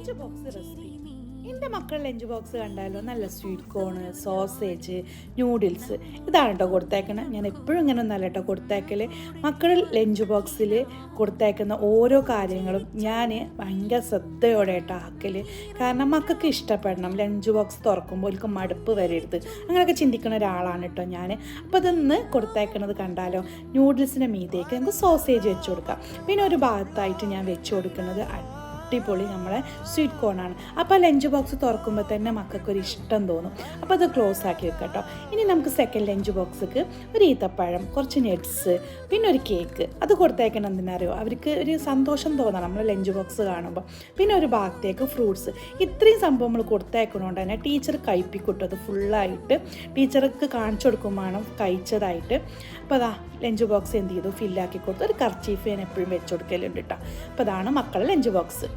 Lunch box recipe. എൻ്റെ മക്കൾ lunch box കണ്ടാലോ നല്ല സ്വീറ്റ് കോണ്, സോസേജ്, ന്യൂഡിൽസ് ഇതാണ് കേട്ടോ കൊടുത്തേക്കണത്. ഞാൻ എപ്പോഴും ഇങ്ങനെ ഒന്നല്ല കേട്ടോ കൊടുത്തേക്കൽ. മക്കൾ ലഞ്ച് ബോക്സിൽ കൊടുത്തേക്കുന്ന ഓരോ കാര്യങ്ങളും ഞാൻ ഭയങ്കര ശ്രദ്ധയോടെ കേട്ടോ ആക്കൽ. കാരണം മക്കൾക്ക് ഇഷ്ടപ്പെടണം. ലഞ്ച് ബോക്സ് തുറക്കുമ്പോൾ അവർക്ക് മടുപ്പ് വരരുത്, അങ്ങനെയൊക്കെ ചിന്തിക്കുന്ന ഒരാളാണ് കേട്ടോ ഞാൻ. അപ്പോൾ അതൊന്ന് കൊടുത്തേക്കണത് കണ്ടാലോ. ന്യൂഡിൽസിൻ്റെ മീതേക്ക് നമുക്ക് സോസേജ് വെച്ച് കൊടുക്കാം. പിന്നെ ഒരു ഭാഗത്തായിട്ട് ഞാൻ വെച്ച് കൊടുക്കുന്നത് അടിപൊളി നമ്മളെ സ്വീറ്റ് കോണാണ്. അപ്പോൾ ലഞ്ച് ബോക്സ് തുറക്കുമ്പോൾ തന്നെ മക്കൾക്കൊരു ഇഷ്ടം തോന്നും. അപ്പോൾ അത് ക്ലോസ് ആക്കി വെക്കാം കേട്ടോ. ഇനി നമുക്ക് സെക്കൻഡ് ലഞ്ച് ബോക്സിക്ക് ഒരു ഈത്തപ്പഴം, കുറച്ച് നട്ട്സ്, പിന്നെ ഒരു കേക്ക് അത് കൊടുത്തേക്കണം. എന്തിനറിയോ, അവർക്ക് ഒരു സന്തോഷം തോന്നണം നമ്മൾ ലഞ്ച് ബോക്സ് കാണുമ്പോൾ. പിന്നെ ഒരു ഭാഗത്തേക്ക് ഫ്രൂട്ട്സ്. ഇത്രയും സംഭവങ്ങൾ കൊടുത്തേക്കണോണ്ട് തന്നെ ടീച്ചർ കഴിപ്പിക്കിട്ടും അത് ഫുള്ളായിട്ട്. ടീച്ചർക്ക് കാണിച്ചു കൊടുക്കും വേണം കഴിച്ചതായിട്ട്. അപ്പോൾ അതാ ലഞ്ച് ബോക്സ് എന്ത് ചെയ്തു, ഫില്ലാക്കി കൊടുത്തു. ഒരു കർച്ചീഫ് ഞാൻ എപ്പോഴും വെച്ച് കൊടുക്കലുണ്ട് കേട്ടോ. അപ്പോൾ അതാണ് മക്കളുടെ ലഞ്ച് ബോക്സ്.